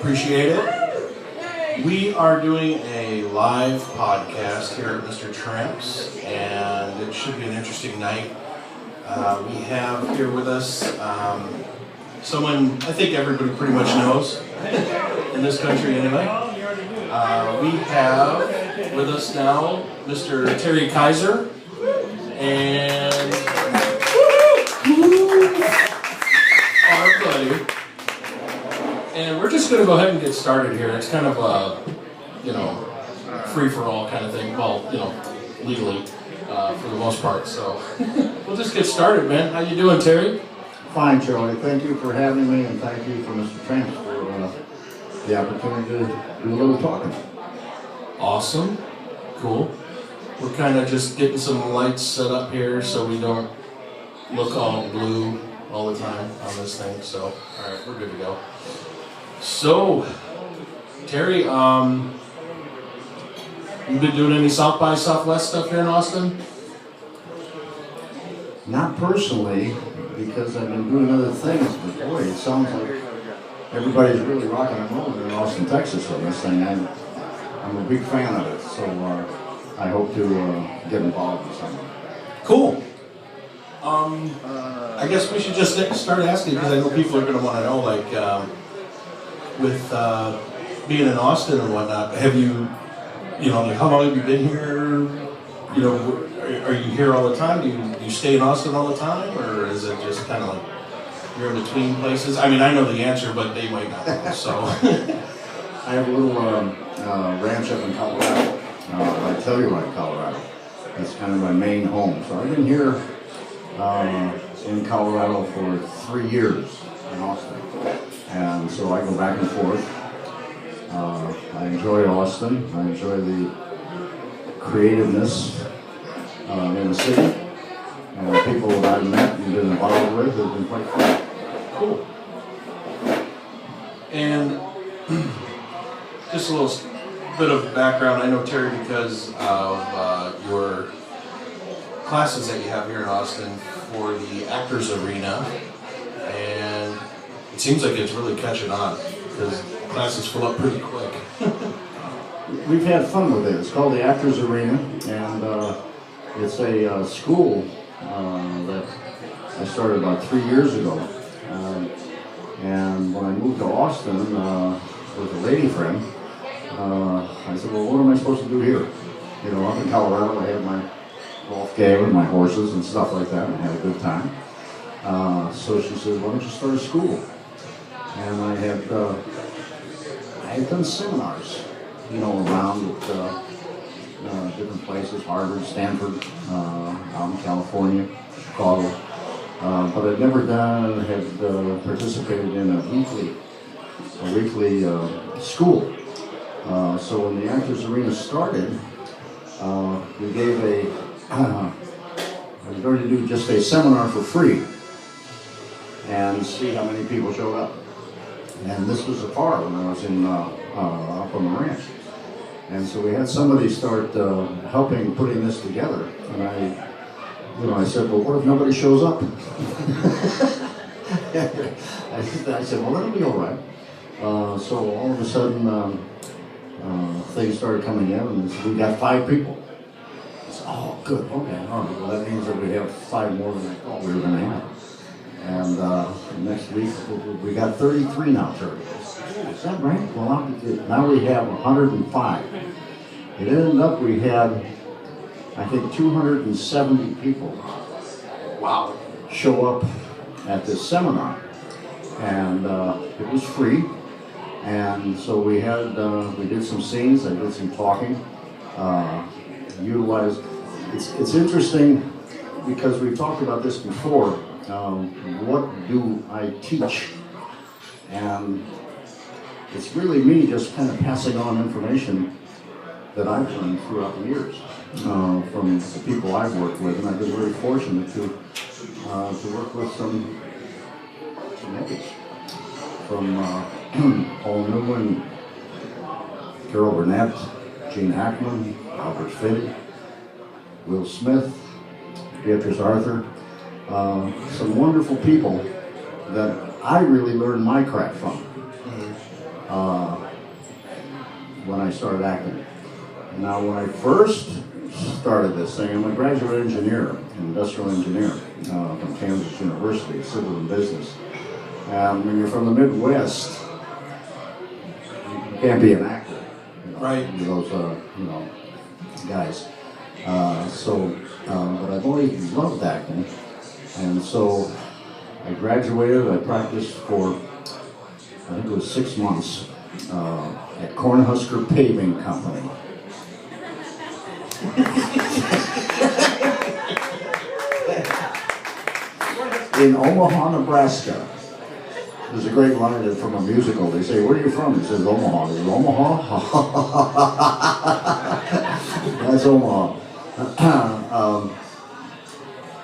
Appreciate it. We are doing a live podcast here at Mr. Tramps, and it should be an interesting night. We have here with us someone I think everybody pretty much knows in this country anyway. We have with us now Mr. Terry Kiser and our buddy. And we're just going to go ahead and get started here. It's kind of a, free-for-all kind of thing. Well, legally, for the most part. So we'll just get started, man. How you doing, Terry? Fine, Charlie. Thank you for having me, and thank you for Mr. Tramps for the opportunity to do a little talking. Awesome. Cool. We're kind of just getting some lights set up here so we don't look all blue all the time on this thing. So, all right, we're good to go. So, Terry, you been doing any South by Southwest stuff here in Austin? Not personally, because I've been doing other things, but boy, it sounds like everybody's really rocking and rolling in Austin, Texas on this thing. I'm a big fan of it, so I hope to get involved in something. Cool. I guess we should just start asking, because I know people are going to want to know, with being in Austin and whatnot, have you, how long have you been here? Are you here all the time? Do you stay in Austin all the time? Or is it just kind of like you're in between places? I mean, I know the answer, but they might not know, so. I have a little ranch up in Colorado, by Telluride, Colorado. That's kind of my main home. So I've been here in Colorado for 3 years in Austin. And so I go back and forth. I enjoy Austin. I enjoy the creativeness in the city. And the people that I've met and been involved with have been quite fun. Cool. And just a little bit of background. I know Terry because of your classes that you have here in Austin for the Actors Arena. And it seems like it's really catching on because classes fill up pretty quick. We've had fun with it. It's called the Actors Arena, and it's a school that I started about 3 years ago. And when I moved to Austin with a lady friend, I said, well, what am I supposed to do here? Up in Colorado, I had my golf game and my horses and stuff like that, and had a good time. So she said, why don't you start a school? And I had done seminars, around at different places, Harvard, Stanford, out in California, Chicago. But I'd never had participated in a weekly school. So when the Actors Arena started, we gave I was going to do just a seminar for free and see how many people showed up. And this was afar when I was up on the ranch. And so we had somebody start helping putting this together. And I said, well, what if nobody shows up? I said, well, that'll be all right. So all of a sudden, things started coming in, and we got 5 people. I said, oh, good, okay, all right. Well, that means that we have 5 more than I thought we were going to have. And next week, we got 33 now, Terry. Is that right? Well, now we have 105. It ended up we had, I think, 270 people show up at this seminar. And it was free. And so we did some scenes, I did some talking, utilized. It's interesting because we've talked about this before. What do I teach? And it's really me just kind of passing on information that I've learned throughout the years from the people I've worked with, and I've been very fortunate to work with some names from Paul Newman, Carol Burnett, Gene Hackman, Albert Finney, Will Smith, Beatrice Arthur, some wonderful people that I really learned my craft from. I started acting. Now, when I first started this thing, I'm a graduate engineer, industrial engineer from Kansas University, civil and business. When you're from the Midwest, you can't be an actor. Right. Those, guys. But I've always loved acting, and so I graduated. I practiced for, I think it was 6 months at Cornhusker Paving Company. In Omaha, Nebraska. There's a great line from a musical. They say, "Where are you from?" He says, "Omaha." He says, "Omaha?" That's Omaha.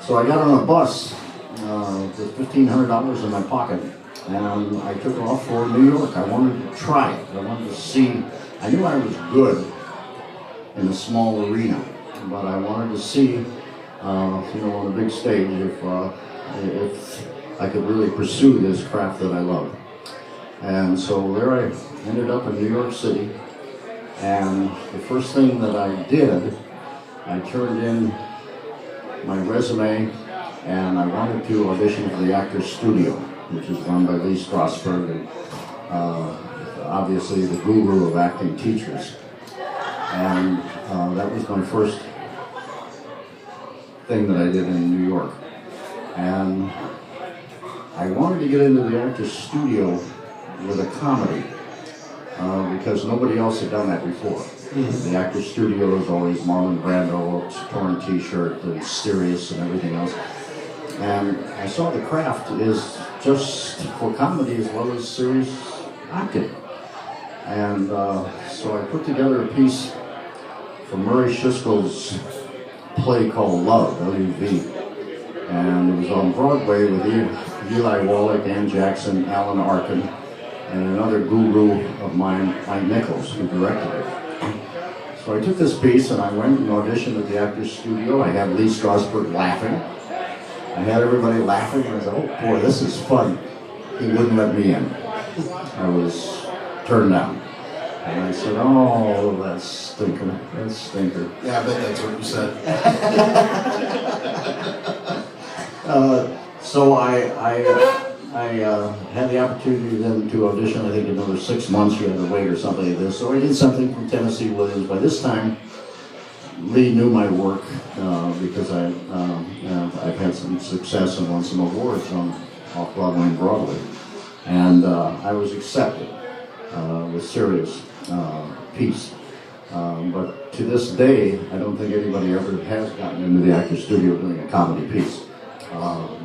So I got on a bus with $1,500 in my pocket, and I took off for New York. I wanted to try it. I wanted to see. I knew I was good in a small arena, but I wanted to see, on a big stage, if I could really pursue this craft that I love. And so there I ended up in New York City, and the first thing that I did, I turned in my resume, and I wanted to audition for the Actors Studio, which is run by Lee Strasberg, and obviously the guru of acting teachers. And that was my first thing that I did in New York. And I wanted to get into the Actors Studio with a comedy because nobody else had done that before. The Actors Studio is always Marlon Brando, torn t-shirt, and serious and everything else. And I saw the craft is just for comedy as well as serious acting. And so I put together a piece from Murray Shiskel's play called Love, Blvd. And it was on Broadway with Eli Wallach, Ann Jackson, Alan Arkin, and another guru of mine, Mike Nichols, who directed it. So I took this piece and I went and auditioned at the Actors Studio. I had Lee Strasberg laughing. I had everybody laughing, and I said, "Oh boy, this is fun." He wouldn't let me in. I was turned down. And I said, "Oh, that stinker, that stinker." Yeah, I bet that's what you said. So I had the opportunity then to audition, I think another 6 months. You had to wait or something like this. So I did something from Tennessee Williams. By this time, Lee knew my work because I've had some success and won some awards on Off-Broadway and Broadway. And I was accepted with serious piece. But to this day, I don't think anybody ever has gotten into the Actors Studio doing a comedy piece.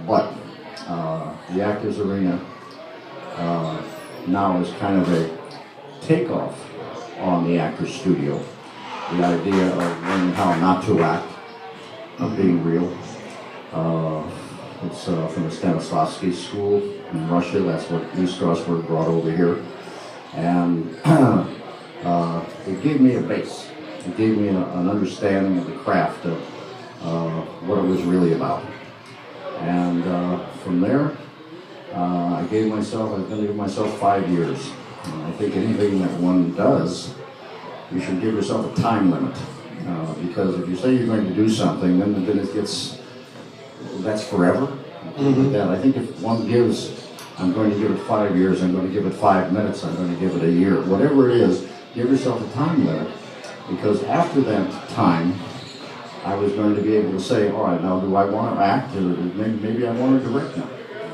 But the Actors Arena now is kind of a takeoff on the Actors Studio. The idea of learning how not to act, of being real. It's from the Stanislavski School in Russia. That's what Lee Strasberg brought over here. And it gave me a base. It gave me an understanding of the craft of what it was really about. And from there, I was going to give myself 5 years. And I think anything that one does, you should give yourself a time limit. Because if you say you're going to do something, then it gets, that's forever. Like that. I think if one gives, I'm going to give it 5 years, I'm going to give it 5 minutes, I'm going to give it a year. Whatever it is, give yourself a time limit. Because after that time, I was going to be able to say, all right, now do I want to act, or maybe I want to direct now.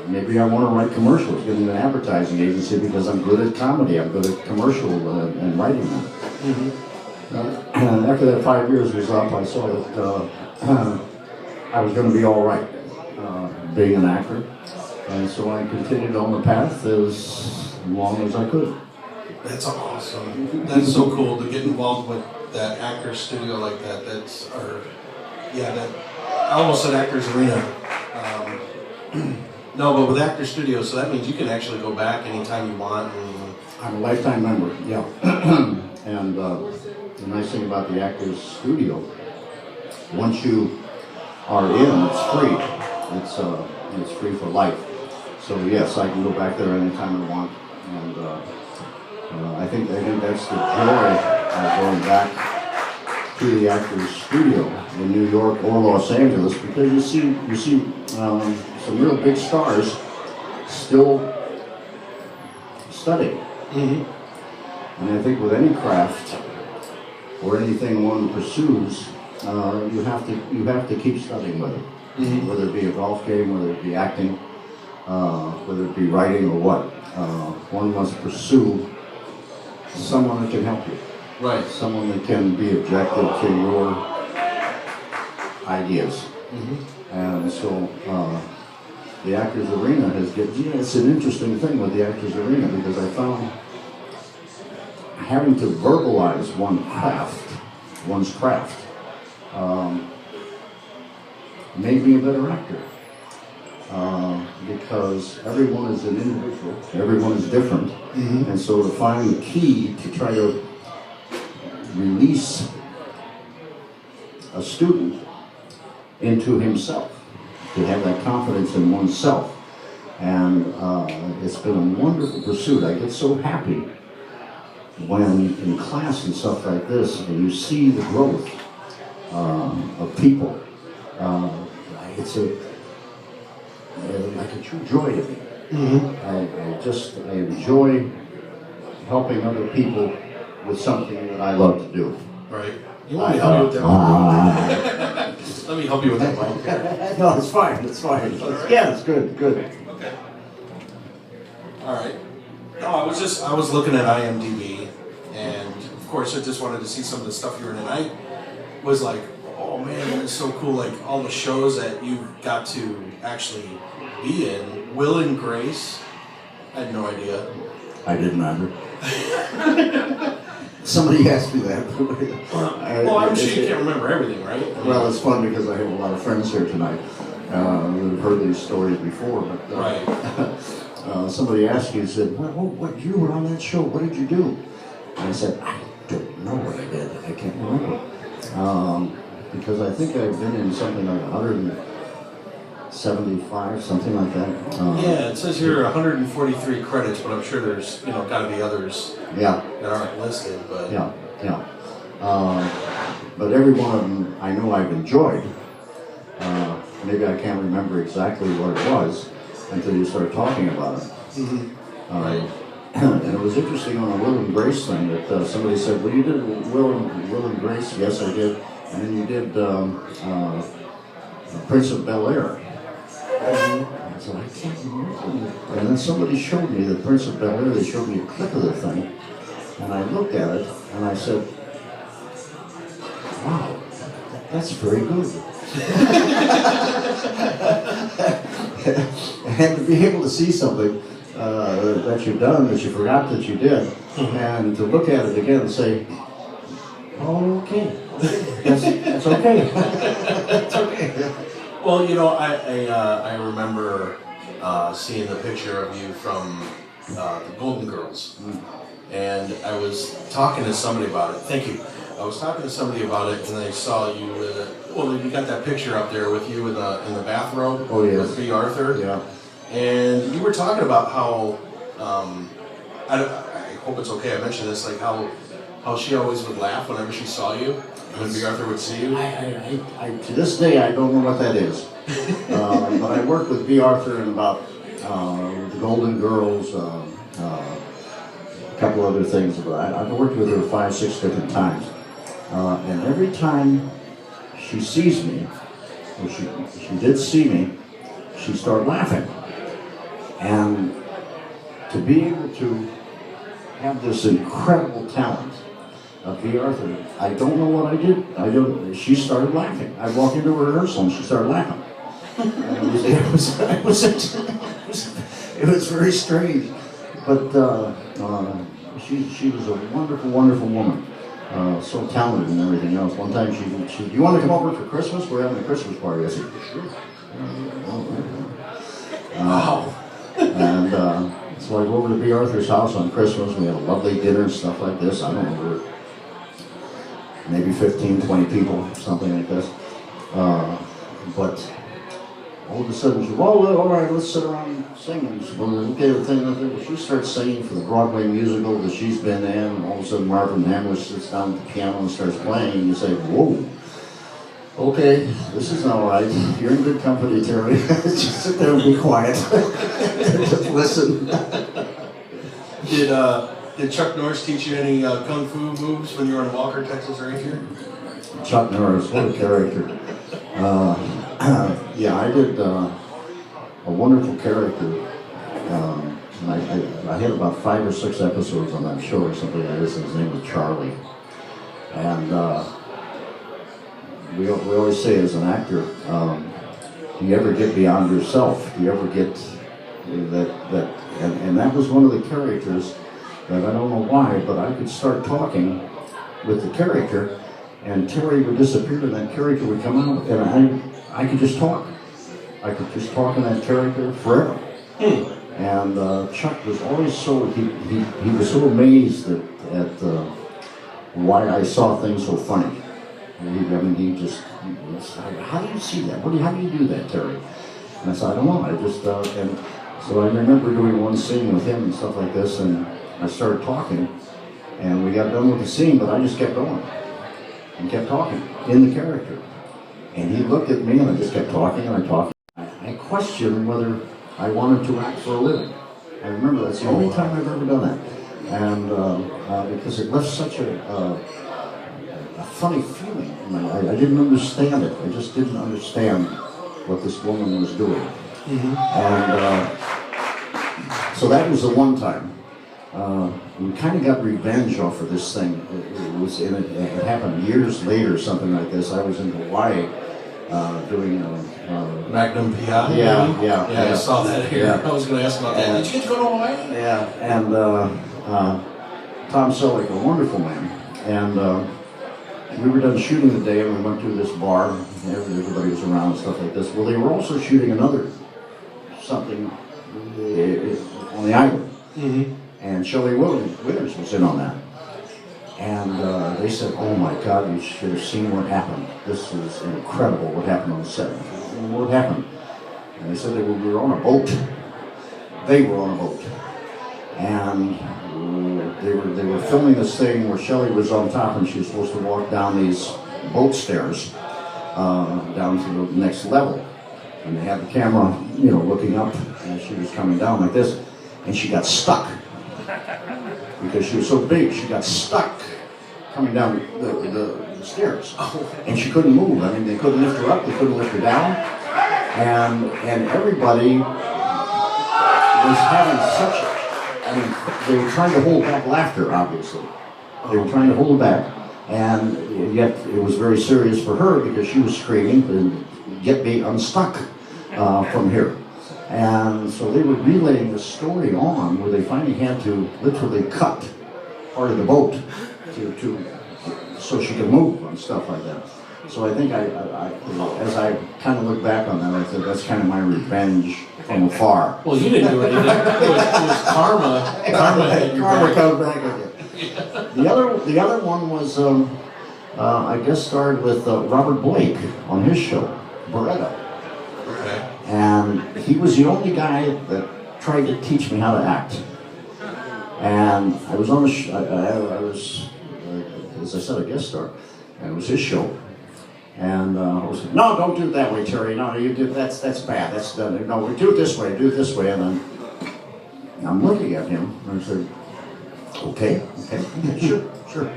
Maybe I want to write commercials, get into an advertising agency because I'm good at comedy, I'm good at commercial and writing them. After that 5 years was up, I saw that I was going to be all right being an actor. And so I continued on the path as long as I could. That's awesome. That's so cool to get involved with that Actors Studio like that. I almost said Actors Arena. No, but with Actors Studio, so that means you can actually go back anytime you want. I'm a lifetime member, yeah. And the nice thing about the Actors Studio, once you are in, it's free. It's free for life. So yes, I can go back there anytime I want. And I think that's the joy of going back to the actor's studio in New York or Los Angeles, because you see some real big stars still studying. Mm-hmm. And I think with any craft or anything one pursues, you have to keep studying with it. Mm-hmm. Whether it be a golf game, whether it be acting, whether it be writing or what. One must pursue someone that can help you. Right. Someone that can be objective to your ideas. Mm-hmm. And so the Actors Arena it's an interesting thing with the Actors Arena, because I found having to verbalize one's craft, made me a better actor. Because everyone is an individual, everyone is different, mm-hmm. and so to find the key to try to release a student into himself, to have that confidence in oneself. And it's been a wonderful pursuit. I get so happy when in class and stuff like this, and you see the growth of people. It's like a true joy to me. Mm-hmm. I enjoy helping other people with something that I love to do. Right. You want me to help you with that? Let me help you with that mic. No, it's fine. It's fine. Right. Yeah, it's good. Okay. All right. No, I was looking at IMDb, and of course I just wanted to see some of the stuff you were in, and I was like, oh man, that is so cool! Like all the shows that you got to actually be in. Will and Grace. I had no idea. I didn't either. Somebody asked me that. Well, I'm sure you can't remember everything, right? Well, it's fun because I have a lot of friends here tonight who have heard these stories before. But right. Somebody asked me, said, "What you were on that show? What did you do?" And I said, "I don't know what I did. I can't remember." Because I think I've been in something like 175, something like that. Yeah, it says here 143 credits, but I'm sure there's got to be others. Yeah. That aren't listed, but yeah. But every one of them I know I've enjoyed. Maybe I can't remember exactly what it was until you start talking about it. Mm-hmm. Right. And it was interesting on the Will and Grace thing that somebody said, "Well, you did Will and Grace." Yes, I did. And then you did Prince of Bel-Air. Mm-hmm. I said, I can't remember. And then somebody showed me the Prince of Bel-Air. They showed me a clip of the thing. And I looked at it, and I said, wow, that's very good. And to be able to see something that you've done, that you forgot that you did, and to look at it again and say, oh, okay, that's okay. It's okay. Well, I remember seeing the picture of you from the Golden Girls. And I was talking to somebody about it. Thank you. I was talking to somebody about it, and I saw you you got that picture up there with you in the bathrobe. Oh, yes. With B. Arthur. Yeah. And you were talking about how, I hope it's okay, I mentioned this, like how she always would laugh whenever she saw you, when B. Arthur would see you. I to this day, I don't know what that is. But I worked with B. Arthur in about the Golden Girls, a couple other things. I've worked with her 5-6 different times. And every time she sees me, or she did see me, she started laughing. And to be able to have this incredible talent of B. Arthur, I don't know what I did. She started laughing. I walked into a rehearsal and she started laughing. It was very strange. But she was a wonderful, wonderful woman. So talented and everything else. One time she do you want to come over for Christmas? We're having a Christmas party. I said, sure. Wow. And so I go over to B. Arthur's house on Christmas. We had a lovely dinner and stuff like this. I don't know, we were maybe 15, 20 people, something like this. But all of a sudden she, well, all right, let's sit around and sing. And she, well, okay, the thing, well, she starts singing for the Broadway musical that she's been in, and all of a sudden Marvin Hamlish sits down at the piano and starts playing, and you say, whoa, okay, this is all right. You're in good company, Terry. Just sit there and be quiet. Just listen. Did Chuck Norris teach you any kung fu moves when you were in Walker, Texas Ranger? Chuck Norris, what a character. Yeah, I did a wonderful character. I had about 5 or 6 episodes on that show or something like this. His name was Charlie. And we always say as an actor, do you ever get beyond yourself? Do you ever get that and that was one of the characters that I don't know why, but I could start talking with the character, and Terry would disappear and that character would come out, and I could just talk. I could just talk in that character forever. And Chuck was always he was so amazed at why I saw things so funny. He said, how do you see that? How do you do that, Terry? And I said, I don't know. I just and so I remember doing one scene with him and stuff like this, and I started talking, and we got done with the scene, but I just kept going and kept talking in the character. And he looked at me, and I just kept talking and I talked. I questioned whether I wanted to act for a living. I remember that's the only time I've ever done that, and because it left such a funny feeling. I didn't understand it. I just didn't understand what this woman was doing. And so that was the one time. We kind of got revenge off of this thing. It happened years later, something like this. I was in Hawaii doing Magnum PI. Yeah. I saw that here. Yeah. I was going to ask about that. Did you get to go to Hawaii? Yeah, and Tom Selleck, a wonderful man, and we were done shooting the day, and we went to this bar, and everybody was around and stuff like this. Well, they were also shooting something on the island, and Shelley Withers was in on that. And they said, oh my God, you should have seen what happened. This is incredible what happened on the set. What happened? And they said we were on a boat. They were on a boat. And they were filming this thing where Shelley was on top and she was supposed to walk down these boat stairs down to the next level. And they had the camera, looking up, and she was coming down like this, and she got stuck. Because she was so big, she got stuck coming down the stairs. And she couldn't move. I mean, they couldn't lift her up, they couldn't lift her down. And everybody was having they were trying to hold back laughter, obviously. They were trying to hold it back. And yet it was very serious for her because she was screaming, get me unstuck from here. And so they were relaying the story on where they finally had to literally cut part of the boat so she could move and stuff like that. So I think as I kind of look back on that, I said that's kind of my revenge from afar. Well, you didn't do anything. It was karma. Karma comes back at you. The other one was I guest starred with Robert Blake on his show, Beretta. Okay. And he was the only guy that tried to teach me how to act. And I was on the I was, as I said, a guest star, and it was his show. And I was like, no, don't do it that way, Terry. No, you do that's bad. That's done. No, we do it this way. Do it this way. And then I'm looking at him, and I said, okay, sure.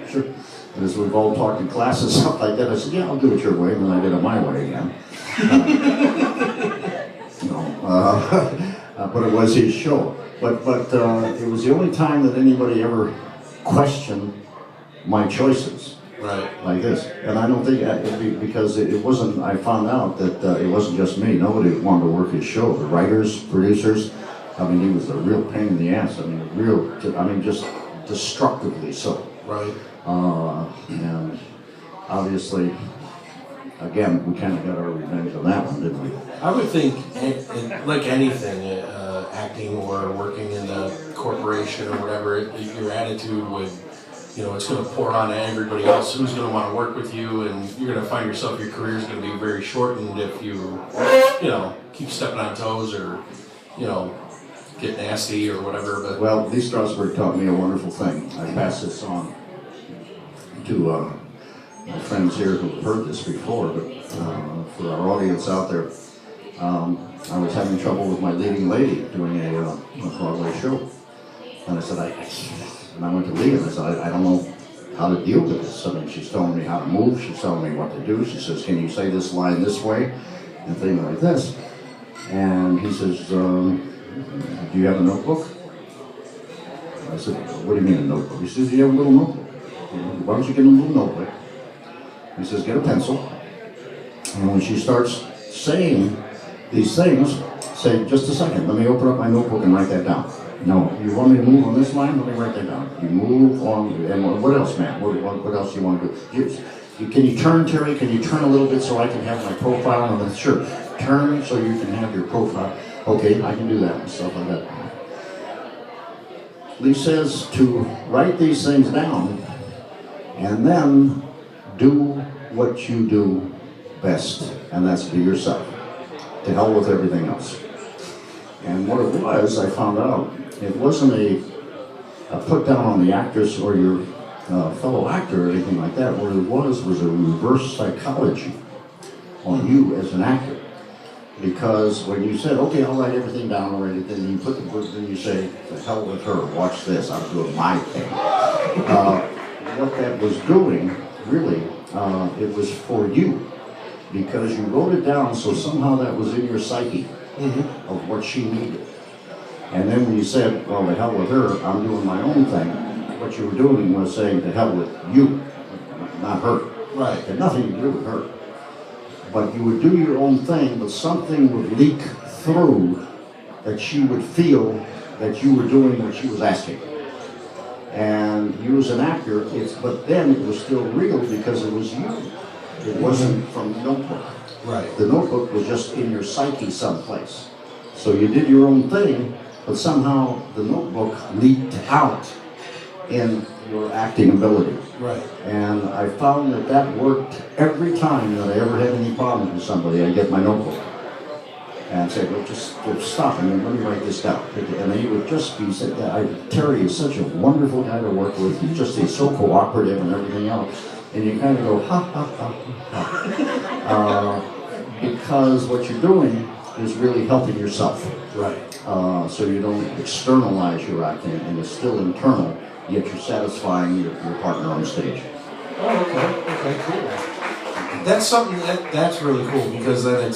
And as we've all talked in class and stuff like that, I said, yeah, I'll do it your way. And then I did it my way again. But it was his show. But it was the only time that anybody ever questioned my choices. Right. Like this. And I don't think, because it wasn't, I found out that it wasn't just me. Nobody wanted to work his show. The writers, producers, I mean, he was a real pain in the ass. I mean, just destructively so. Right. And obviously, again, we kind of got our revenge on that one, didn't we? I would think, like anything, acting or working in a corporation or whatever, your attitude would it's going to pour on to everybody else who's going to want to work with you, and you're going to find yourself, your career is going to be very shortened if you keep stepping on toes or, get nasty or whatever. But well, Lee Strasberg taught me a wonderful thing. I pass this on to my friends here who've heard this before, but for our audience out there, I was having trouble with my leading lady doing a Broadway show. And I said, and I went to Lee and I said, I don't know how to deal with this. I mean, she's telling me how to move, she's telling me what to do. She says, can you say this line this way? And things like this. And he says, do you have a notebook? I said, what do you mean a notebook? He says, do you have a little notebook? Why don't you get a little notebook? He says, get a pencil. And when she starts saying these things, say, just a second, let me open up my notebook and write that down. No, you want me to move on this line? Let me write that down. You move on, and what else, man? What else do you want to do? Can you turn, Terry? Can you turn a little bit so I can have my profile? And then, sure, turn so you can have your profile. Okay, I can do that and stuff like that. Lee says to write these things down and then do what you do best, and that's be yourself. To hell with everything else. And what it was, I found out, it wasn't a put down on the actress or your fellow actor or anything like that. What it was a reverse psychology on you as an actor. Because when you said, okay, I'll write everything down already, then you put the book, then you say, the hell with her, watch this, I'm doing my thing. What that was doing, really, it was for you. Because you wrote it down, so somehow that was in your psyche of what she needed. And then when you said, well, the hell with her, I'm doing my own thing, what you were doing was saying, the hell with you, not her. Right. It had nothing to do with her. But you would do your own thing, but something would leak through that she would feel that you were doing what she was asking. And you as an actor, but then it was still real because it was you. It wasn't from the notebook. Right. The notebook was just in your psyche someplace. So you did your own thing, but somehow the notebook leaked out in your acting ability. Right. And I found that worked every time that I ever had any problems with somebody. I'd get my notebook and say, well, just stop and let me write this down. And he would just be said, Terry is such a wonderful guy to work with. He's so cooperative and everything else. And you kind of go, ha, ha, ha, ha. Because what you're doing is really helping yourself. Right. So you don't externalize your acting, and it's still internal, yet you're satisfying your partner on stage. Oh, okay, cool. That's something that's really cool, because then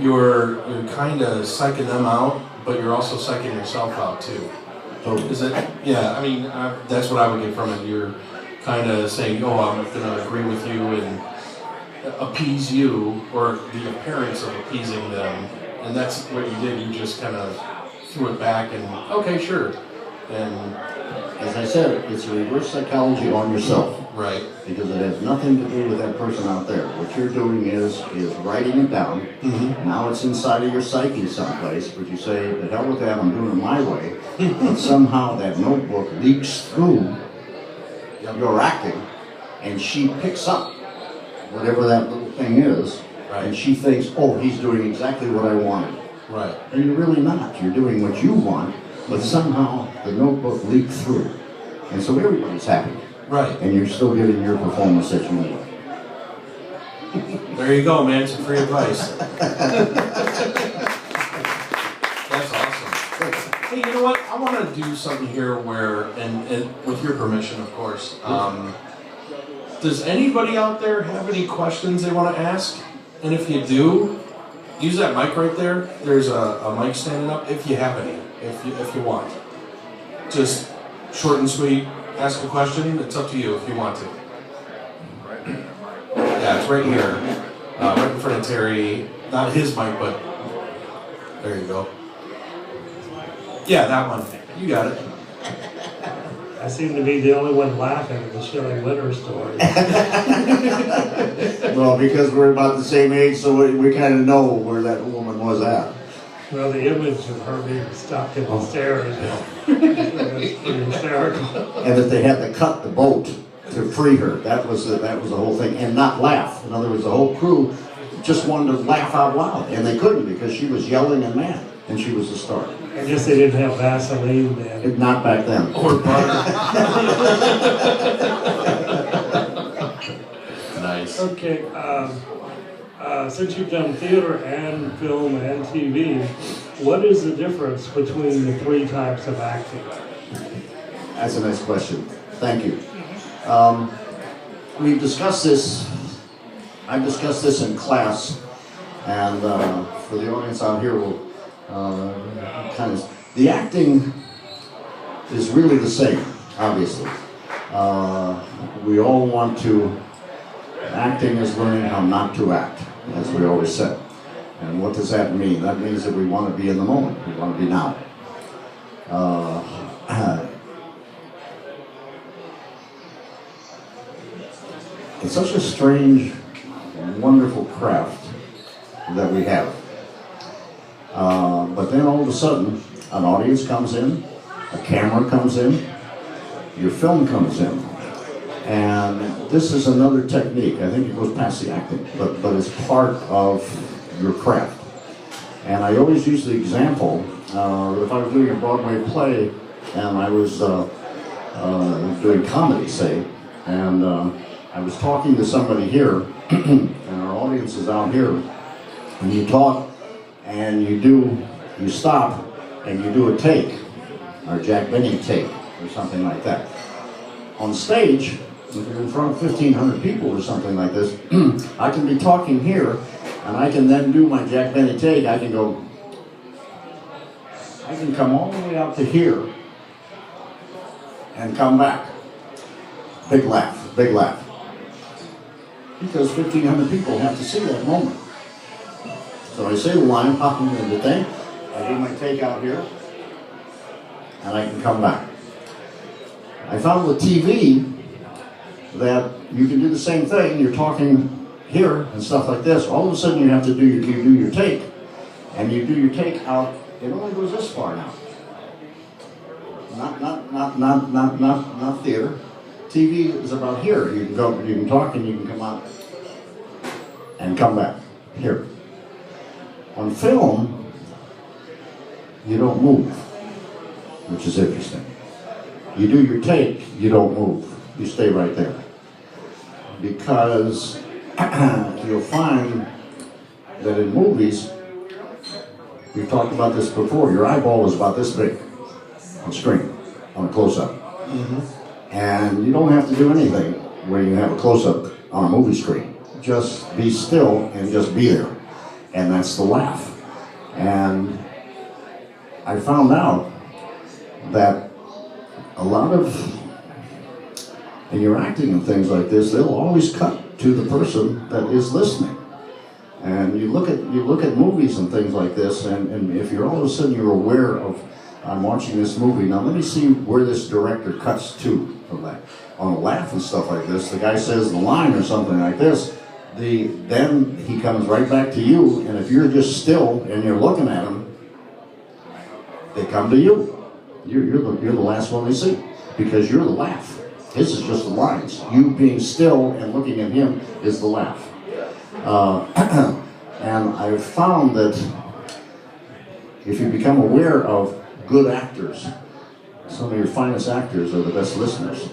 you're kind of psyching them out, but you're also psyching yourself out too. Totally. Is it? Yeah, I mean, that's what I would get from it. You're kind of saying, oh, I'm going to agree with you and appease you, or the appearance of appeasing them. And that's what you did. You just kind of threw it back and, okay, sure. And as I said, it's a reverse psychology on yourself. Right. Because it has nothing to do with that person out there. What you're doing is writing it down. Mm-hmm. Now it's inside of your psyche someplace, but you say, the hell with that, I'm doing it my way. But somehow that notebook leaks through your acting, and she picks up whatever that little thing is, right. And she thinks, oh, he's doing exactly what I wanted. Right. And you're really not. You're doing what you want, but somehow the notebook leaked through. And so everybody's happy. Right. And you're still getting your performance that you need. There you go, man. Some free advice. That's awesome. Hey, you know what? I want to do something here where, and with your permission, of course, does anybody out there have any questions they want to ask? And if you do, use that mic right there. There's a mic standing up. If you have any, if you want, just short and sweet. Ask a question. It's up to you if you want to. Yeah, it's right here, right in front of Terry. Not his mic, but there you go. Yeah, that one. You got it. I seem to be the only one laughing at the Shelley Winter story. Well, because we're about the same age, so we kind of know where that woman was at. Well, the image of her being stuck in the stairs That's pretty hysterical. And that they had to cut the boat to free her. That was the whole thing, and not laugh. In other words, the whole crew just wanted to laugh out loud, and they couldn't because she was yelling and mad, and she was the star. I guess they didn't have Vaseline then. Not back then. Or butter. Nice. Okay, since you've done theater and film and TV, what is the difference between the three types of acting? That's a nice question. Thank you. We've discussed this. I've discussed this in class, and for the audience out here, we'll the acting is really the same, obviously. We all want to. Acting is learning how not to act, as we always said. And what does that mean? That means that we want to be in the moment. We want to be now. It's such a strange, wonderful craft that we have. But then all of a sudden, an audience comes in, a camera comes in, your film comes in. And this is another technique. I think it goes past the acting, but it's part of your craft. And I always use the example, if I was doing a Broadway play and I was doing comedy, say, and I was talking to somebody here, and our audience is out here, and you talk, and you stop, and you do a take, or Jack Benny take, or something like that. On stage, if you're in front of 1,500 people or something like this, I can be talking here, and I can then do my Jack Benny take. I can come all the way out to here, and come back. Big laugh, big laugh. Because 1,500 people have to see that moment. So I say the line, pop into the thing, I do my take out here, and I can come back. I found with TV that you can do the same thing. You're talking here and stuff like this. All of a sudden, you have to do your take, and you do your take out. It only goes this far now. Not theater. TV is about here. You can go, you can talk, and you can come out and come back here. On film, you don't move, which is interesting. You do your take, you don't move. You stay right there. Because you'll find that in movies, we've talked about this before, your eyeball is about this big on screen, on a close-up. Mm-hmm. And you don't have to do anything when you have a close-up on a movie screen. Just be still and just be there. And that's the laugh. And I found out that a lot of, in your acting and things like this, they'll always cut to the person that is listening. And you look at movies and things like this, and if you're all of a sudden you're aware of, I'm watching this movie, now let me see where this director cuts to from that. On a laugh and stuff like this, the guy says the line or something like this, then he comes right back to you, and if you're just still and you're looking at him, they come to you. You're the last one they see, because you're the laugh. His is just the lines. You being still and looking at him is the laugh. And I've found that if you become aware of good actors, some of your finest actors are the best listeners.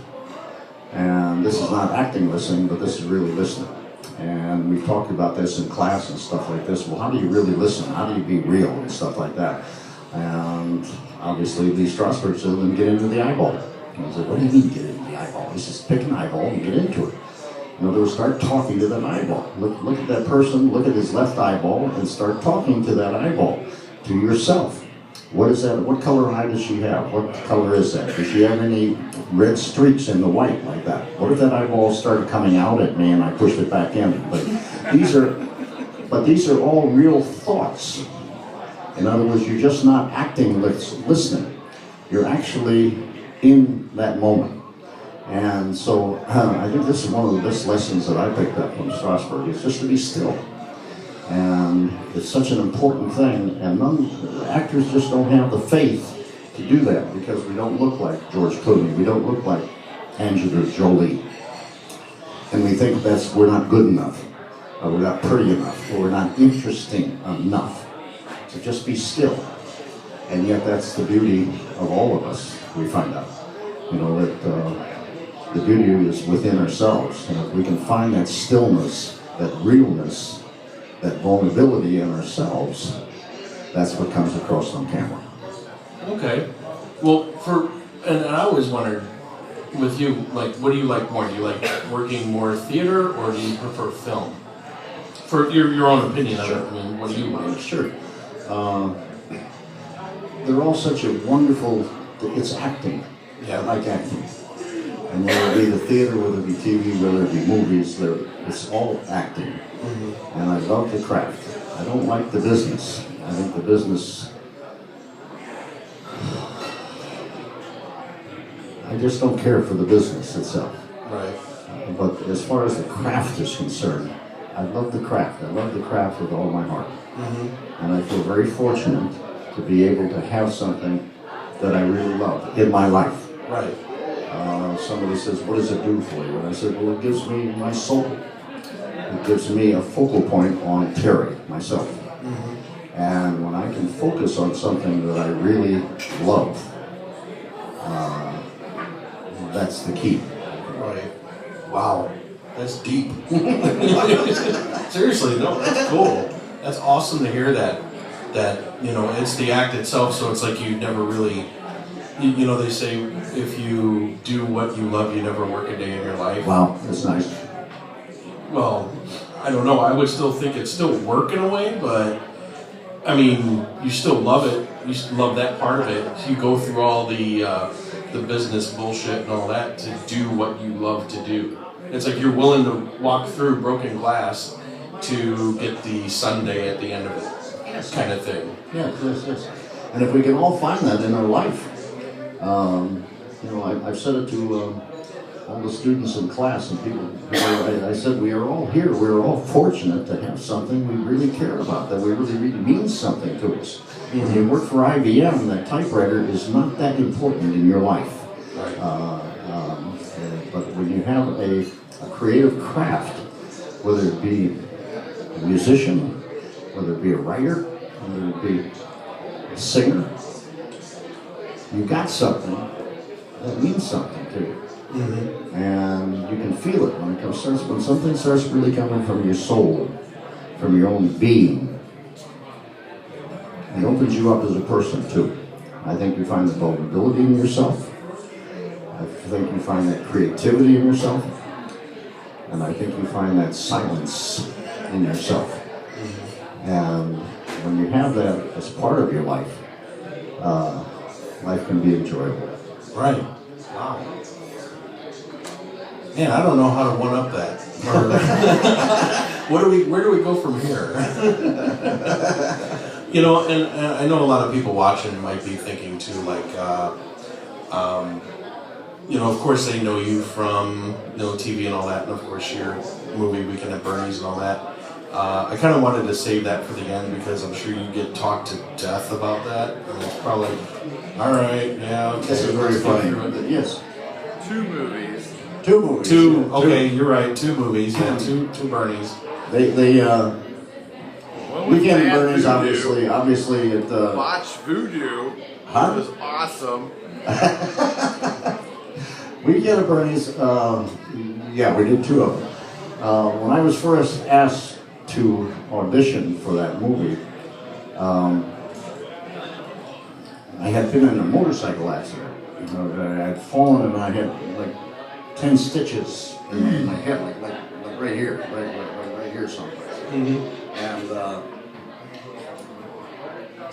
And this is not acting listening, but this is really listening. And we've talked about this in class and stuff like this. Well, how do you really listen? How do you be real and stuff like that? And obviously, Lee Strasberg said, then get into the eyeball. And I was like, what do you mean get into the eyeball? He says, pick an eyeball and get into it. In other words, start talking to that eyeball. Look at that person, look at his left eyeball, and start talking to that eyeball, to yourself. What is that? What color eye does she have? What color is that? Does she have any red streaks in the white like that? What if that eyeball started coming out at me and I pushed it back in? But these are all real thoughts. In other words, you're just not acting, listening. You're actually in that moment. And so I think this is one of the best lessons that I picked up from Strasberg, is just to be still. And it's such an important thing, and actors just don't have the faith to do that because we don't look like George Clooney, we don't look like Angelina Jolie, and we think we're not good enough, or we're not pretty enough, or we're not interesting enough to just be still. And yet that's the beauty of all of us, we find out. You know, that the beauty is within ourselves. And if we can find that stillness, that realness, that vulnerability in ourselves, that's what comes across on camera. Okay. Well, and I always wondered, with you, like, what do you like more? Do you like working more theater, or do you prefer film? For your own opinion of it, I mean, what do you like? Sure. They're all such a wonderful, it's acting. Yeah. I like acting. And whether it be the theater, whether it be TV, whether it be movies, it's all acting. Mm-hmm. And I love the craft. I don't like the business. I think the business, I just don't care for the business itself. Right. But as far as the craft is concerned, I love the craft. I love the craft with all my heart. Mm-hmm. And I feel very fortunate to be able to have something that I really love in my life. Right. Somebody says, what does it do for you? And I said, well, it gives me my soul. It gives me a focal point on Terry, myself. Mm-hmm. And when I can focus on something that I really love, that's the key. Right. Wow. That's deep. Seriously, no, that's cool. That's awesome to hear that, you know, it's the act itself, so it's like you never really, you know, they say if you do what you love, you never work a day in your life. Wow, that's nice. Well, I don't know, I would still think it's still work in a way, but, I mean, you still love it, you love that part of it. You go through all the business bullshit and all that to do what you love to do. It's like you're willing to walk through broken glass to get the Sunday at the end of it, Yes. kind of thing. Yes. And if we can all find that in our life, you know, I've said it to all the students in class and people. I said we are all here. We're all fortunate to have something we really care about, that really means something to us. Mm-hmm. When you work for IBM, that typewriter is not that important in your life. Right. But when you have a creative craft, whether it be a musician, whether it be a writer, whether it be a singer, you got something that means something to you. Mm-hmm. And you can feel it when something starts really coming from your soul, from your own being. It opens you up as a person too. I think you find the vulnerability in yourself. I think you find that creativity in yourself. And I think you find that silence in yourself. Mm-hmm. And when you have that as part of your life, life can be enjoyable. Right. Wow. Man, I don't know how to one-up that. Where do we go from here? You know, and I know a lot of people watching might be thinking too, like, you know, of course they know you from, you know, TV and all that, and of course your movie Weekend at Bernie's and all that. I kind of wanted to save that for the end because I'm sure you get talked to death about that, and it's probably, all right, yeah, okay. This is very funny. Yes. Two movies. Okay, you're right. 2 movies. Yeah, two Bernies. Weekend at Bernie's, obviously at the. Watch Voodoo. Huh? It was awesome. Weekend at Bernie's. Yeah, we did 2 of them. When I was first asked to audition for that movie, I had been in a motorcycle accident. I had fallen and I had like 10 stitches in my head, like right here, right here somewhere. Mm-hmm. And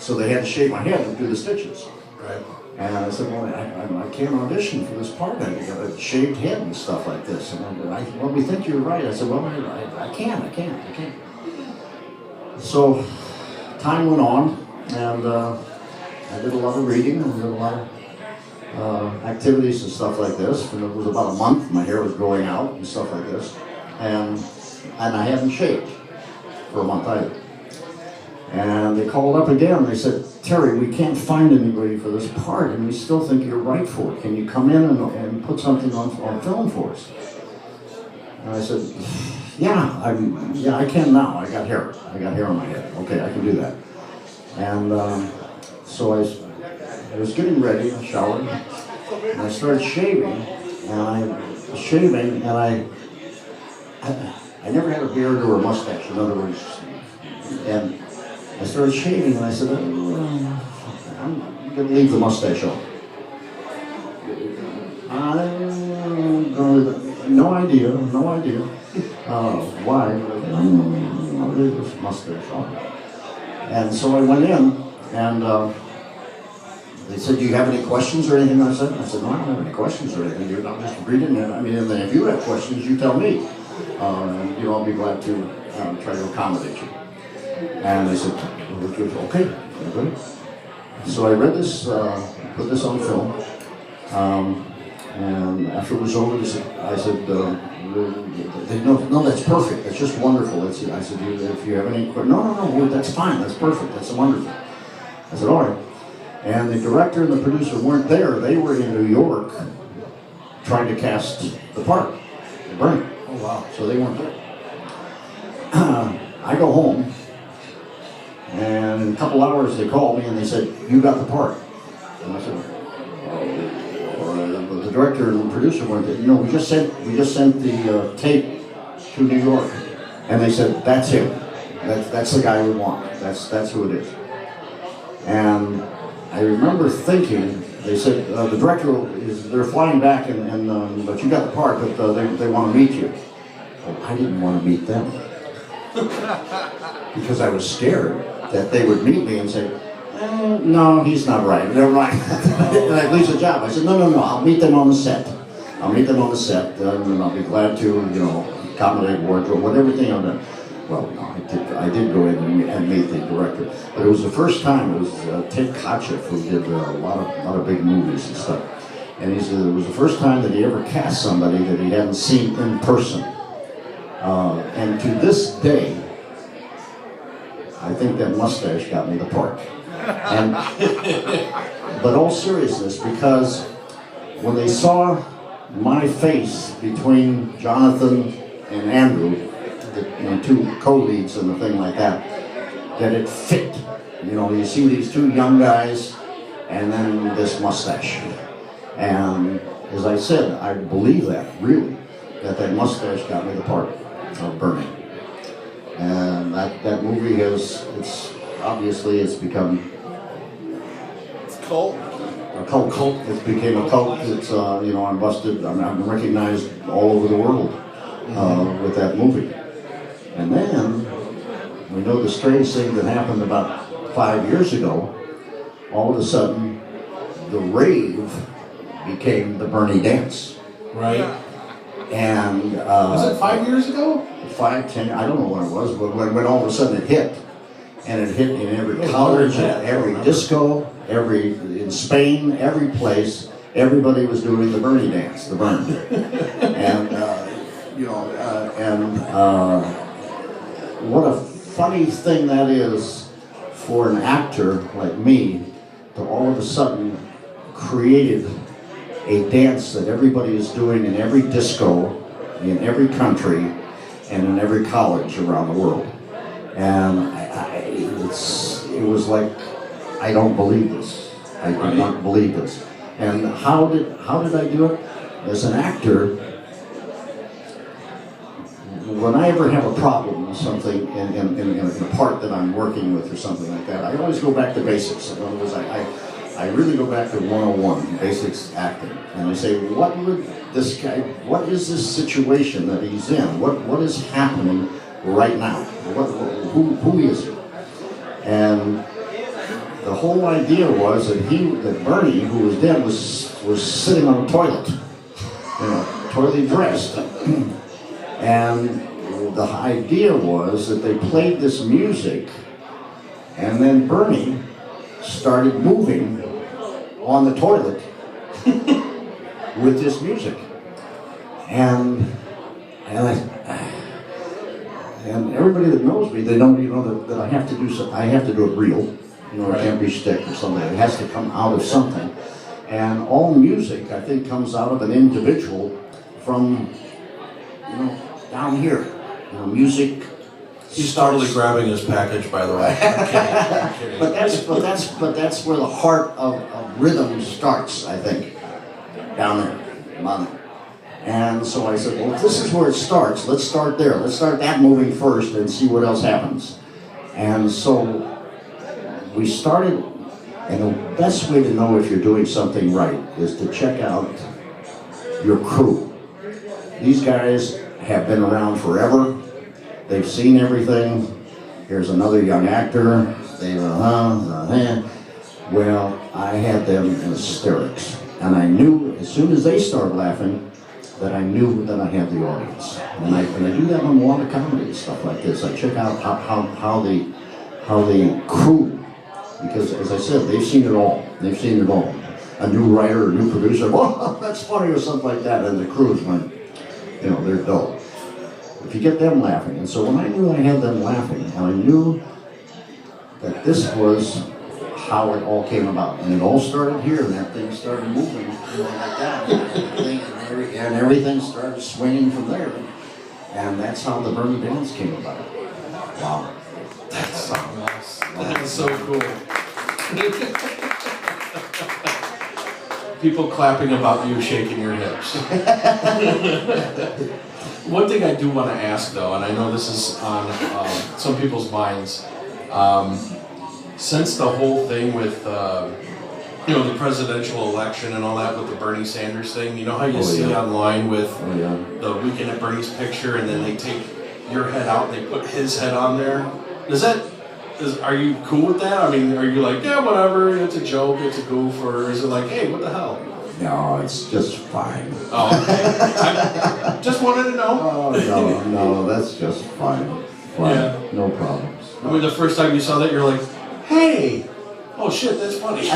so they had to shave my head and do the stitches. Right. And I said, well, I can't audition for this part. I got a shaved head and stuff like this. And well, we think you're right. I said, well, I can't. So time went on, and I did a lot of reading and did a lot of activities and stuff like this. And it was about a month. My hair was growing out and stuff like this. And I hadn't shaved for a month either. And they called up again. They said, Terry, we can't find anybody for this part, and we still think you're right for it. Can you come in and put something on film for us? And I said, yeah, I can now. I got hair on my head. Okay, I can do that. And so I was getting ready, I showered, and I started shaving, and I never had a beard or a mustache, in other words. And I started shaving, and I said, I'm going to leave the mustache on. No idea why, but I'll leave this mustache on. And so I went in, and they said, do you have any questions or anything? I said, no, I don't have any questions or anything, dude. I'm just reading it. I mean, if you have questions, you tell me. I'll be glad to try to accommodate you. And they said, okay, good. So I read this, put this on film, and after it was over, I said, no, that's perfect, that's just wonderful. I said, if you have any questions, no, that's fine, that's perfect, that's wonderful. I said, all right. And the director and the producer weren't there, they were in New York trying to cast the part, the Bernie. Oh, wow. So they weren't there. I go home, and in a couple hours they called me and they said, you got the part. And I said, but the director and the producer weren't there. We just sent the tape to New York. And they said, that's him. That's the guy we want. That's who it is. And I remember thinking, they said, the director they're flying back but you got the part, but they want to meet you. Well, I didn't want to meet them. Because I was scared that they would meet me and say, no, he's not right. Never mind. And I'd lose the job. I said, no, I'll meet them on the set. And I'll be glad to, accommodate wardrobe, whatever thing I've done. Well, no, I did go in and meet the director. But it was the first time, it was Terry Kiser, who did a lot of big movies and stuff. And he said it was the first time that he ever cast somebody that he hadn't seen in person. And to this day, I think that mustache got me the part. But all seriousness, because when they saw my face between Jonathan and Andrew, the two co-leads and the thing like that it fit. You see these two young guys, and then this mustache. And as I said, I believe that, really, that mustache got me the part of Bernie. And that movie it's become It's cult. a cult. It became a cult. It's I'm busted. I'm recognized all over the world with that movie. And then we know the strange thing that happened about 5 years ago. All of a sudden, the rave became the Bernie dance. Right. And was it 5 years ago? 5, 10, I don't know what it was, but when all of a sudden it hit, and it hit in every college, every disco, in Spain, every place, everybody was doing the Bernie dance, the Bernie. And, what a funny thing that is for an actor like me to all of a sudden created a dance that everybody is doing in every disco, in every country, and in every college around the world. And it was like, I don't believe this. I do not believe this. And how did I do it? As an actor, when I ever have a problem with something in a part that I'm working with or something like that, I always go back to basics. In other words, I really go back to 101, basics acting. And I say, what is this situation that he's in? What is happening right now? Who is he? And the whole idea was that Bernie, who was dead, was sitting on a toilet, toilet dressed. And the idea was that they played this music, and then Bernie started moving on the toilet with this music. And And everybody that knows me, they know, that I have to do so. I have to do it real. It can't be shtick or something. It has to come out of something. And all music, I think, comes out of an individual from, down here. Music. He's totally grabbing his package, by the way. I'm kidding. But that's where the heart of rhythm starts, I think. Down there, on there. And so I said, well, if this is where it starts, let's start there. Let's start that moving first and see what else happens. And so we started, and the best way to know if you're doing something right is to check out your crew. These guys have been around forever. They've seen everything. Here's another young actor. Well, I had them in hysterics. And I knew, as soon as they started laughing, that I knew that I had the audience. And I do that on a lot of comedy and stuff like this. I check out how the crew, because as I said, they've seen it all. They've seen it all. A new writer, a new producer, oh, that's funny, or something like that, and the crew's went, they're dull. If you get them laughing, and so when I knew I had them laughing, and I knew that this was how it all came about, and it all started here, and that thing started moving, like that, and everything started swinging from there, and that's how the Bernie Dance came about. Wow. That's so nice. That is so cool. People clapping about you shaking your hips. One thing I do want to ask, though, and I know this is on some people's minds, since the whole thing with the presidential election and all that with the Bernie Sanders thing, you know how you see online with the Weekend at Bernie's picture, and then they take your head out and they put his head on there? Are you cool with that? I mean, are you like, yeah, whatever, it's a joke, it's a goof, or is it like, hey, what the hell? No, it's just fine. Oh, okay. I just wanted to know. Oh, no, that's just fine. Fine. Yeah. No problems. I mean, the first time you saw that, you're like, hey, oh shit, that's funny.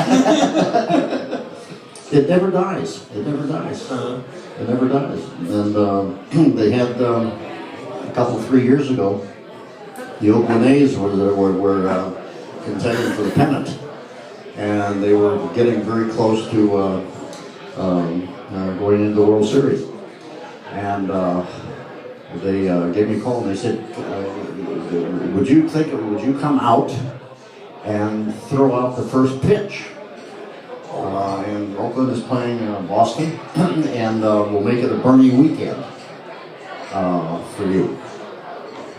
It never dies. It never dies. It never dies. And they had, a 3 years ago, the Oakland A's were contending for the pennant. And they were getting very close to going into the World Series. And they gave me a call and they said, would you come out and throw out the first pitch? And Oakland is playing Boston, and we'll make it a Bernie weekend for you.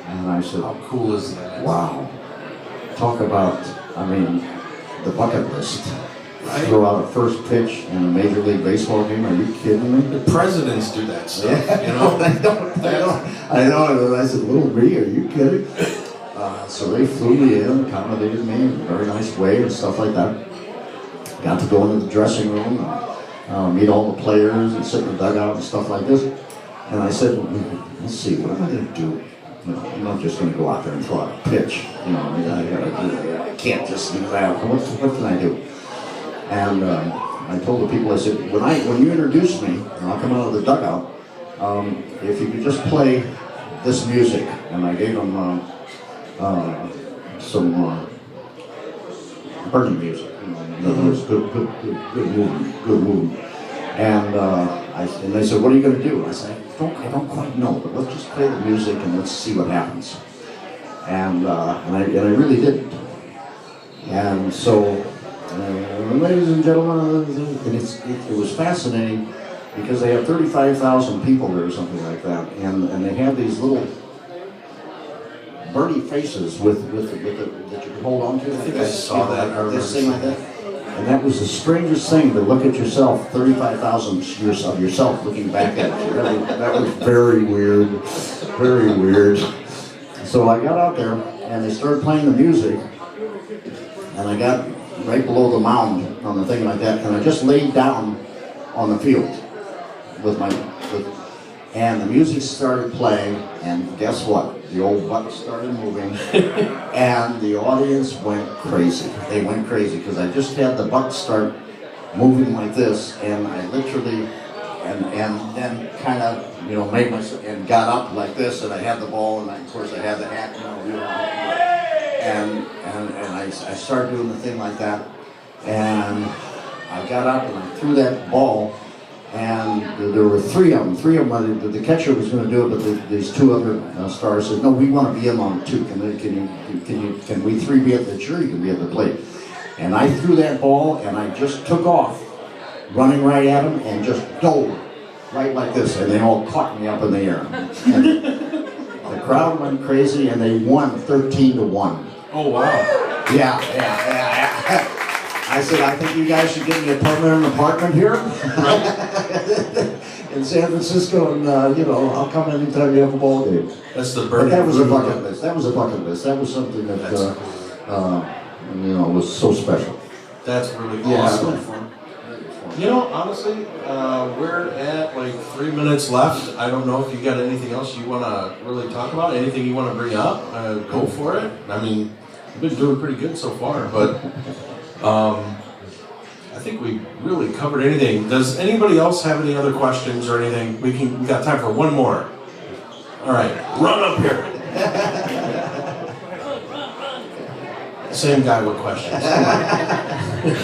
And I said, how cool is that? Wow. Talk about, the bucket list. Right? Throw out a first pitch in a Major League Baseball game? Are you kidding me? The presidents do that stuff, I know. I said, little B, are you kidding? So they flew me in, accommodated me in a very nice way and stuff like that. Got to go into the dressing room and meet all the players and sit in the dugout and stuff like this. And I said, let's see, what am I going to do? I'm not just going to go out there and throw out a pitch. I can't just do that. What can I do? And I told the people, I said, when you introduce me, and I'll come out of the dugout, if you could just play this music. And I gave them some Bernie music. It was good movement. And they said, what are you going to do? And I said, I don't quite know, but let's just play the music and let's see what happens. And I really didn't. And so, ladies and gentlemen, it was fascinating because they have 35,000 people there or something like that, and they have these little Bernie faces with that you can hold on to. I think I saw that. This thing like that. And that was the strangest thing, to look at yourself, 35,000 of yourself looking back at you. That was very weird, very weird. So I got out there, and they started playing the music, and I got right below the mound on the thing like that, and I just laid down on the field and the music started playing, and guess what? The old butt started moving, and the audience went crazy. They went crazy because I just had the butt start moving like this, and I literally, and then kind of, made myself, and got up like this, and I had the ball, and of course I had the hat, and I started doing the thing like that, and I got up and I threw that ball, and there were three of them. The catcher was going to do it, but these two other stars said, "No, we want to be in on it too. Can we three be at the jury? Can be at the plate?" And I threw that ball, and I just took off, running right at them, and just dove right like this, and they all caught me up in the air. And the crowd went crazy, and they won 13-1. Oh wow! Yeah. I said, I think you guys should get me a permanent apartment here in San Francisco, and I'll come anytime you have a ball game. That's the But burning. that was a bucket list. That was something that was so special. That's really Yeah. awesome. Honestly, we're at like 3 minutes left. I don't know if you got anything else you want to really talk about, anything you want to bring up. Go for it. I mean, you've been doing pretty good so far, but I think we really covered anything. Does anybody else have any other questions or anything? We got time for one more. All right, run up here. Same guy with questions.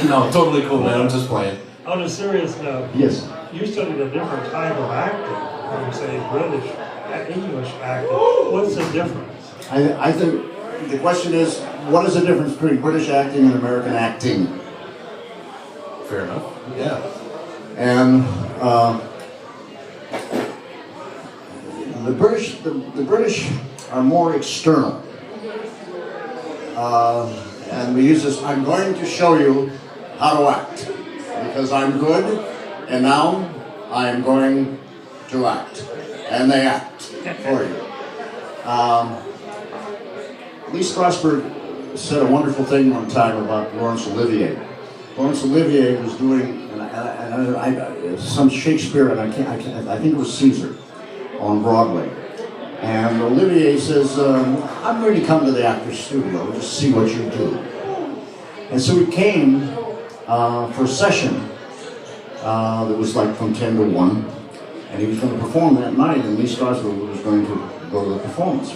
No, totally cool, man. I'm just playing. On a serious note, Yes. you studied a different type of acting from, say, British, English acting. What's the difference? I think the question is, what is the difference between British acting and American acting? Fair enough. Yeah. And the British are more external. And we use this, I'm going to show you how to act. Because I'm good, and now I am going to act. And they act for you. Lee Strasberg said a wonderful thing one time about Laurence Olivier. Laurence Olivier was doing some Shakespeare, and I think it was Caesar, on Broadway. And Olivier says, I'm going to come to the actor's studio and just see what you do. And so he came for a session that was like from 10 to 1, and he was going to perform that night, and Lee Strasberg was going to go to the performance.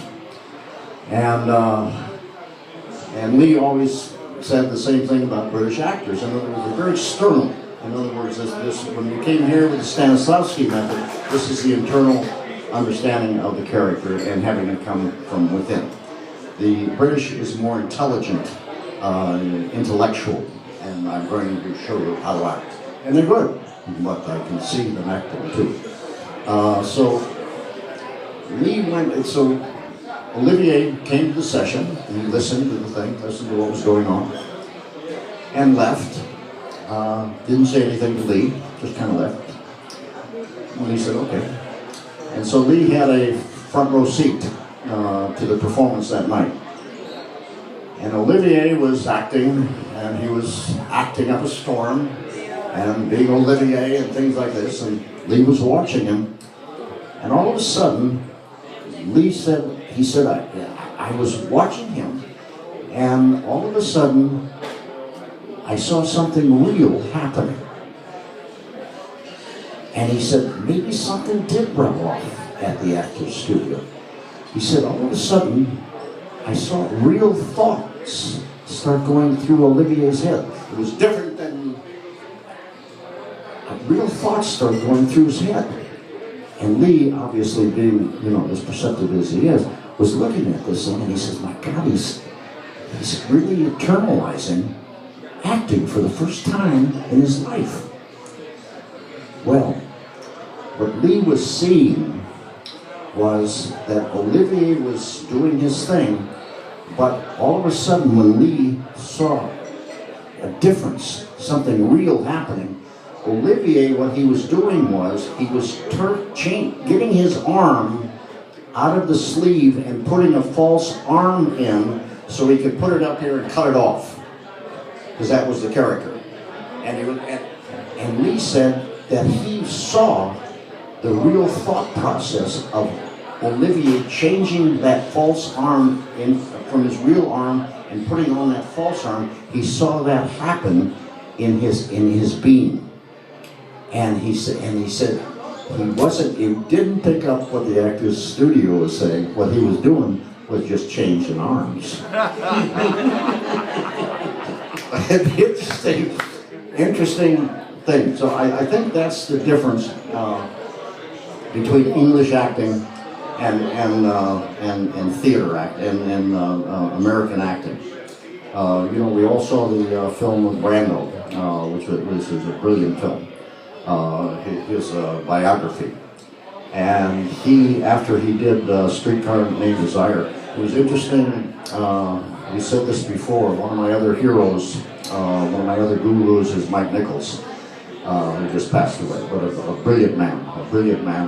And Lee always said the same thing about British actors. In other words, they're very external. In other words, when you came here with the Stanislavski method, this is the internal understanding of the character and having it come from within. The British is more intelligent, intellectual, and I'm going to show you how to act. And they're good, but I can see them acting too. So Olivier came to the session, and he listened to the thing, listened to what was going on, and left. Didn't say anything to Lee, just kind of left. And Lee said, okay. And so Lee had a front row seat to the performance that night. And Olivier was acting, and he was acting up a storm, and being Olivier and things like this, and Lee was watching him. And all of a sudden, Lee said, I was watching him, and all of a sudden, I saw something real happening. And he said, maybe something did rub off at the actor's studio. He said, all of a sudden, I saw real thoughts start going through Olivier's head. It was different than real thoughts started going through his head. And Lee, obviously being, as perceptive as he is, was looking at this thing, and he says, my God, he's really internalizing acting for the first time in his life. Well, what Lee was seeing was that Olivier was doing his thing, but all of a sudden when Lee saw a difference, something real happening, Olivier, what he was doing was, he was getting his arm out of the sleeve and putting a false arm in so he could put it up here and cut it off. Because that was the character. And Lee said that he saw the real thought process of Olivier changing that false arm from his real arm and putting on that false arm. He saw that happen in his being. And he said, He didn't pick up what the actor's studio was saying. What he was doing was just changing arms. Interesting thing. So I think that's the difference between English acting and theater act and American acting. We all saw the film with Brando, which was a brilliant film. His biography. And after he did Streetcar Named Desire, it was interesting. We said this before. One of my other heroes, one of my other gurus, is Mike Nichols, who just passed away. But a brilliant man,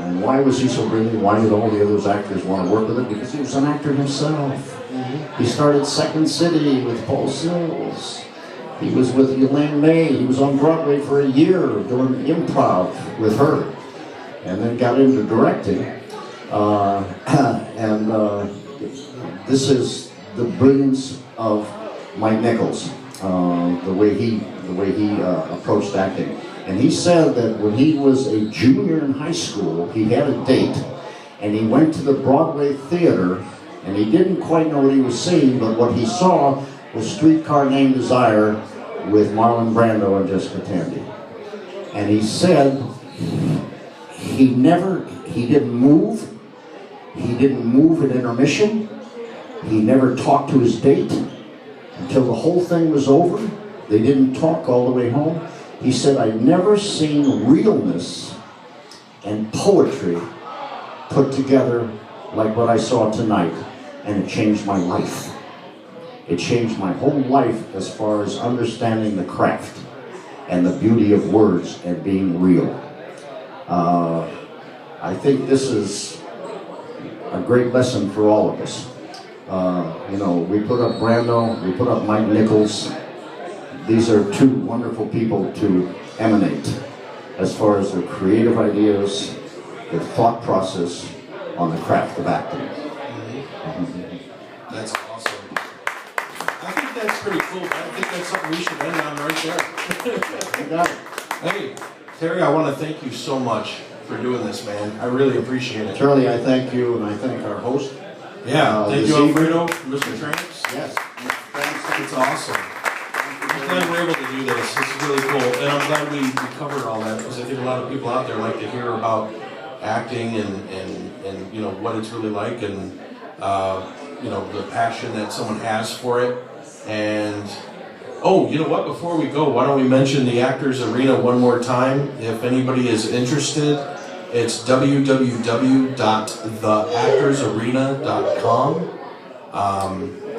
And why was he so brilliant? Why did all the other actors want to work with him? Because he was an actor himself. Mm-hmm. He started Second City with Paul Sills. He was with Elaine May. He was on Broadway for a year doing improv with her, and then got into directing. This is the brilliance of Mike Nichols, the way he approached acting. And he said that when he was a junior in high school, he had a date, and he went to the Broadway theater, and he didn't quite know what he was seeing, but what he saw was Streetcar Named Desire with Marlon Brando and Jessica Tandy. And he said he didn't move at intermission. He never talked to his date until the whole thing was over. They didn't talk all the way home. He said, I'd never seen realness and poetry put together like what I saw tonight, and it changed my life. It changed my whole life as far as understanding the craft and the beauty of words and being real. I think this is a great lesson for all of us. We put up Brando, we put up Mike Nichols. These are two wonderful people to emanate as far as their creative ideas, their thought process on the craft of acting. Mm-hmm. That's awesome. I think that's pretty cool. I think that's something we should end on right there. You got it. Hey, Terry, I want to thank you so much for doing this, man. I really appreciate it. Charlie, I thank you, and I thank our host. Yeah, thank you, Alfredo, Mr. Tramps. Yes. It's awesome. I'm glad we're able to do this. This is really cool. And I'm glad we covered all that, because I think a lot of people out there like to hear about acting and what it's really like, and the passion that someone has for it. And you know what, before we go, why don't we mention the Actors Arena one more time? If anybody is interested, it's www.theactorsarena.com.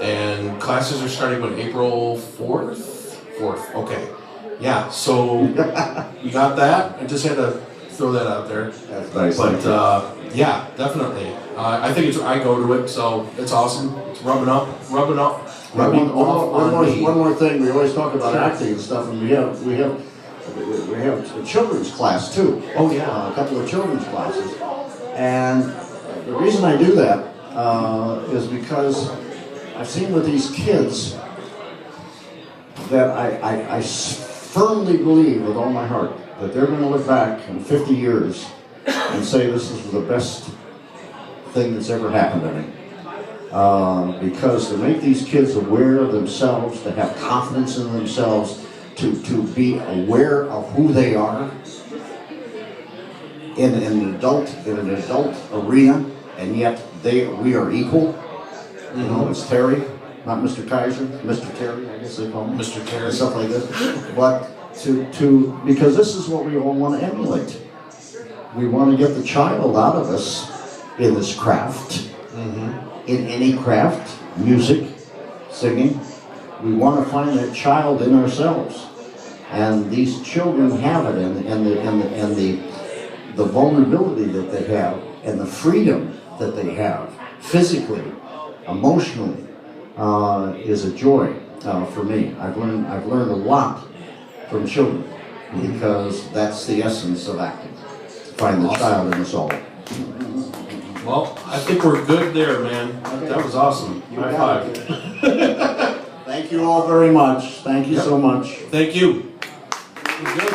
And classes are starting on April 4th? 4th, okay. Yeah, so you got that? I just had to throw that out there. That's nice. But yeah, definitely. I think I go to it, so it's awesome. It's rubbing off on me. One more thing. We always talk about acting and stuff, and we have a children's class too. Oh yeah, a couple of children's classes, and the reason I do that is because I've seen with these kids that I firmly believe with all my heart that they're going to look back in 50 years and say this is the best thing that's ever happened to me. Because to make these kids aware of themselves, to have confidence in themselves, to be aware of who they are in an adult arena, and yet we are equal. You know, it's Terry, not Mr. Kiser, Mr. Terry, I guess they call him. Mr. Terry. And stuff like this. But because this is what we all want to emulate. We want to get the child out of us in this craft, in any craft, music, singing. We want to find that child in ourselves. And these children have it, and the vulnerability that they have, and the freedom that they have, physically, emotionally, is a joy for me. I've learned a lot from children, because that's the essence of acting. Find the child in us all. Well, I think we're good there, man. Okay. That was awesome. High five. Thank you all very much. Thank you so much. Thank you. Good.